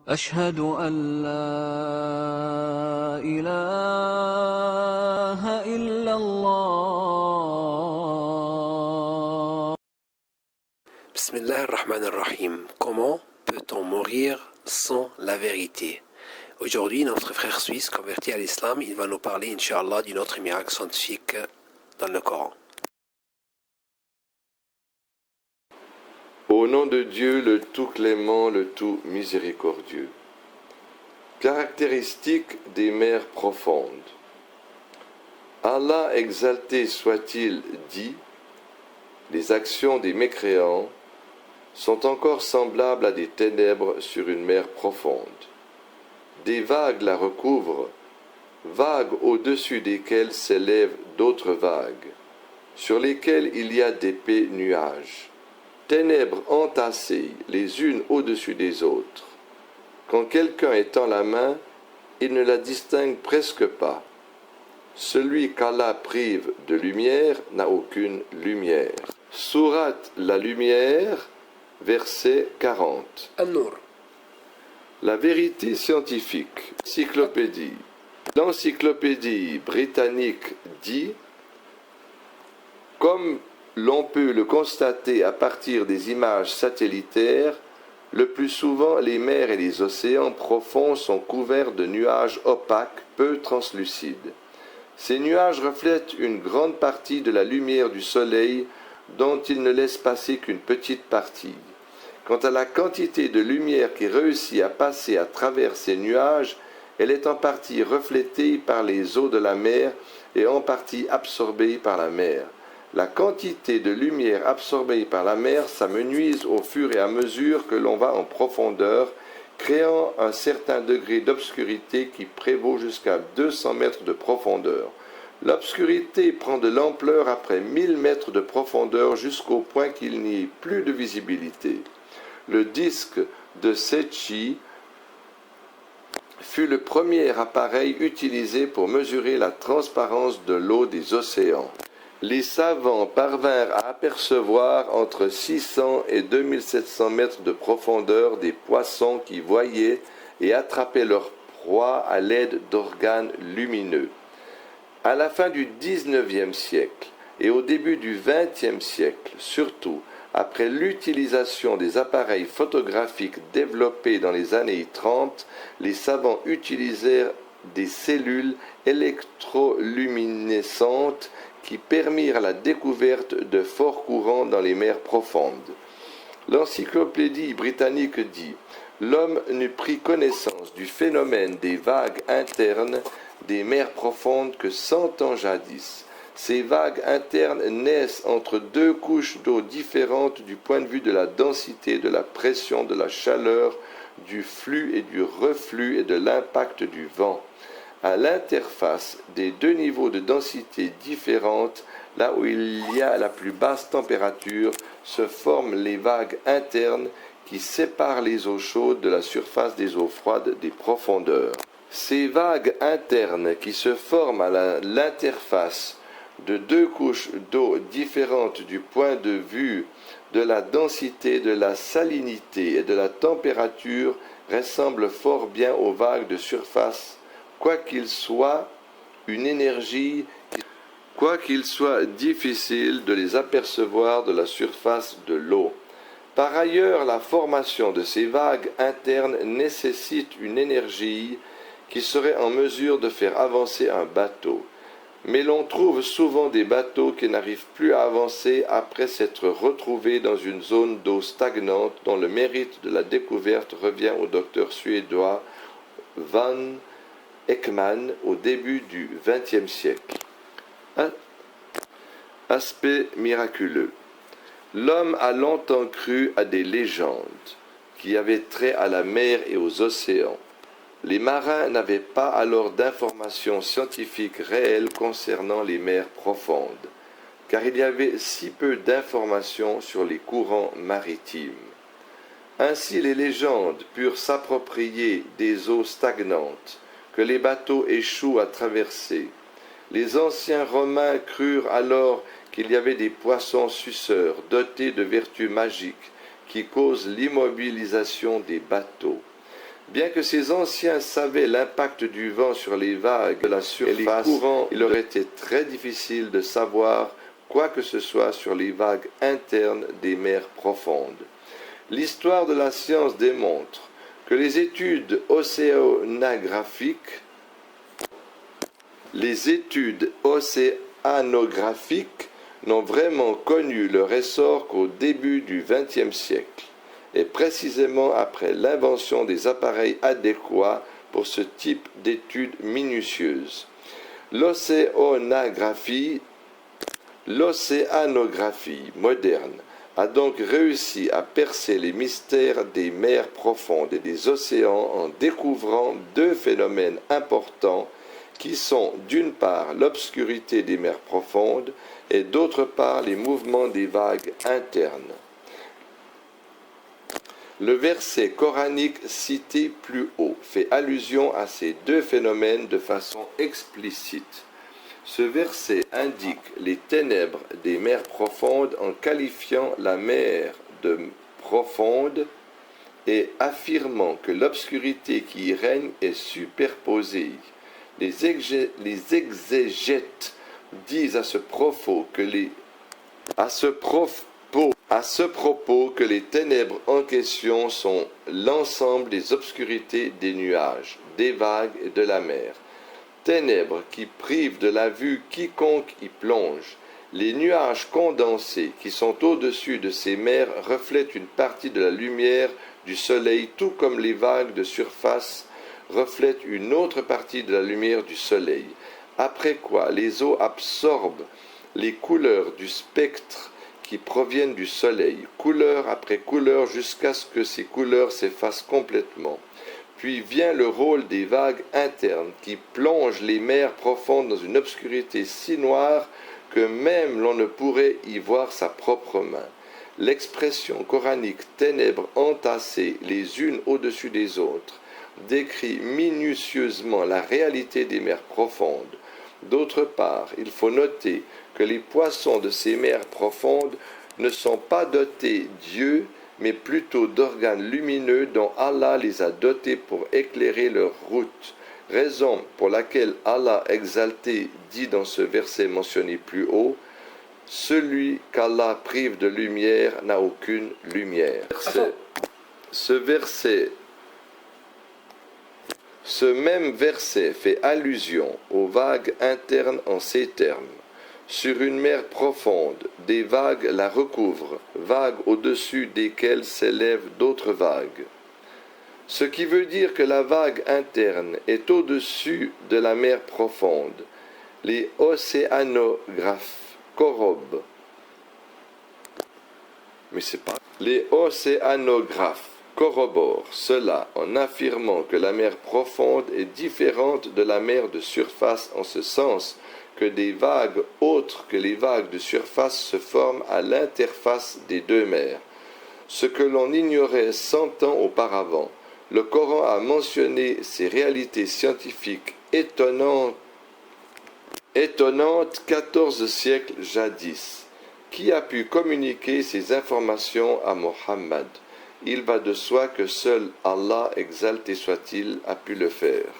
أشهد أن لا إله إلا الله. Bismillah ar-Rahman ar-Rahim. Comment peut-on mourir sans la vérité? Aujourd'hui, notre frère suisse converti à l'islam, il va nous parler, Inch'Allah, d'une autre miracle scientifique dans le Coran. Au nom de Dieu, le tout clément, le tout miséricordieux. Caractéristique des mers profondes. Allah exalté soit-il dit, les actions des mécréants sont encore semblables à des ténèbres sur une mer profonde. Des vagues la recouvrent, vagues au-dessus desquelles s'élèvent d'autres vagues, sur lesquelles il y a d'épais nuages. Ténèbres entassées les unes au-dessus des autres. Quand quelqu'un étend la main, il ne la distingue presque pas. Celui qu'Allah prive de lumière n'a aucune lumière. Sourate la lumière, verset 40. An-Nur. La vérité scientifique. Encyclopédie. L'encyclopédie britannique dit, comme l'on peut le constater à partir des images satellitaires, le plus souvent les mers et les océans profonds sont couverts de nuages opaques peu translucides. Ces nuages reflètent une grande partie de la lumière du soleil dont ils ne laissent passer qu'une petite partie. Quant à la quantité de lumière qui réussit à passer à travers ces nuages, elle est en partie reflétée par les eaux de la mer et en partie absorbée par la mer. La quantité de lumière absorbée par la mer s'amenuise au fur et à mesure que l'on va en profondeur, créant un certain degré d'obscurité qui prévaut jusqu'à 200 mètres de profondeur. L'obscurité prend de l'ampleur après 1000 mètres de profondeur jusqu'au point qu'il n'y ait plus de visibilité. Le disque de Secchi fut le premier appareil utilisé pour mesurer la transparence de l'eau des océans. Les savants parvinrent à apercevoir entre 600 et 2700 mètres de profondeur des poissons qui voyaient et attrapaient leur proie à l'aide d'organes lumineux. À la fin du XIXe siècle et au début du XXe siècle, surtout après l'utilisation des appareils photographiques développés dans les années 30, les savants utilisèrent des cellules électroluminescentes qui permirent la découverte de forts courants dans les mers profondes. L'encyclopédie britannique dit « L'homme n'eut pris connaissance du phénomène des vagues internes des mers profondes que 100 ans jadis. Ces vagues internes naissent entre deux couches d'eau différentes du point de vue de la densité, de la pression, de la chaleur, du flux et du reflux et de l'impact du vent. À l'interface des deux niveaux de densité différentes, là où il y a la plus basse température, se forment les vagues internes qui séparent les eaux chaudes de la surface des eaux froides des profondeurs. Ces vagues internes qui se forment à l'interface de deux couches d'eau différentes du point de vue de la densité, de la salinité et de la température ressemblent fort bien aux vagues de surface, quoiqu'il soit difficile de les apercevoir de la surface de l'eau. Par ailleurs, la formation de ces vagues internes nécessite une énergie qui serait en mesure de faire avancer un bateau. Mais l'on trouve souvent des bateaux qui n'arrivent plus à avancer après s'être retrouvés dans une zone d'eau stagnante dont le mérite de la découverte revient au docteur suédois Van Ekman au début du XXe siècle. Aspect miraculeux. L'homme a longtemps cru à des légendes qui avaient trait à la mer et aux océans. Les marins n'avaient pas alors d'informations scientifiques réelles concernant les mers profondes, car il y avait si peu d'informations sur les courants maritimes. Ainsi les légendes purent s'approprier des eaux stagnantes que les bateaux échouent à traverser. Les anciens Romains crurent alors qu'il y avait des poissons suceurs dotés de vertus magiques qui causent l'immobilisation des bateaux. Bien que ces anciens savaient l'impact du vent sur les vagues de la surface et les courants, il leur était très difficile de savoir quoi que ce soit sur les vagues internes des mers profondes. L'histoire de la science démontre que les études océanographiques n'ont vraiment connu leur essor qu'au début du XXe siècle, et précisément après l'invention des appareils adéquats pour ce type d'études minutieuses. L'océanographie moderne a donc réussi à percer les mystères des mers profondes et des océans en découvrant deux phénomènes importants qui sont d'une part l'obscurité des mers profondes et d'autre part les mouvements des vagues internes. Le verset coranique cité plus haut fait allusion à ces deux phénomènes de façon explicite. Ce verset indique les ténèbres des mers profondes en qualifiant la mer de profonde et affirmant que l'obscurité qui y règne est superposée. Les exégètes disent à ce propos que les ténèbres en question sont l'ensemble des obscurités des nuages, des vagues et de la mer. Ténèbres qui privent de la vue quiconque y plonge. Les nuages condensés qui sont au-dessus de ces mers reflètent une partie de la lumière du soleil, tout comme les vagues de surface reflètent une autre partie de la lumière du soleil. Après quoi, les eaux absorbent les couleurs du spectre qui proviennent du soleil, couleur après couleur, jusqu'à ce que ces couleurs s'effacent complètement. Puis vient le rôle des vagues internes qui plongent les mers profondes dans une obscurité si noire que même l'on ne pourrait y voir sa propre main. L'expression coranique « ténèbres entassées les unes au-dessus des autres » décrit minutieusement la réalité des mers profondes. D'autre part, il faut noter que les poissons de ces mers profondes ne sont pas dotés d'yeux, mais plutôt d'organes lumineux dont Allah les a dotés pour éclairer leur route, raison pour laquelle Allah exalté dit dans ce verset mentionné plus haut, « Celui qu'Allah prive de lumière n'a aucune lumière ». Ce même verset fait allusion aux vagues internes en ces termes. Sur une mer profonde, des vagues la recouvrent, vagues au-dessus desquelles s'élèvent d'autres vagues. Ce qui veut dire que la vague interne est au-dessus de la mer profonde. Les océanographes corroborent. Les océanographes corroborent cela en affirmant que la mer profonde est différente de la mer de surface en ce sens que des vagues autres que les vagues de surface se forment à l'interface des deux mers, ce que l'on ignorait 100 ans auparavant. Le Coran a mentionné ces réalités scientifiques étonnantes 14 siècles jadis. Qui a pu communiquer ces informations à Mohammed? Il va de soi que seul Allah, exalté soit-il, a pu le faire.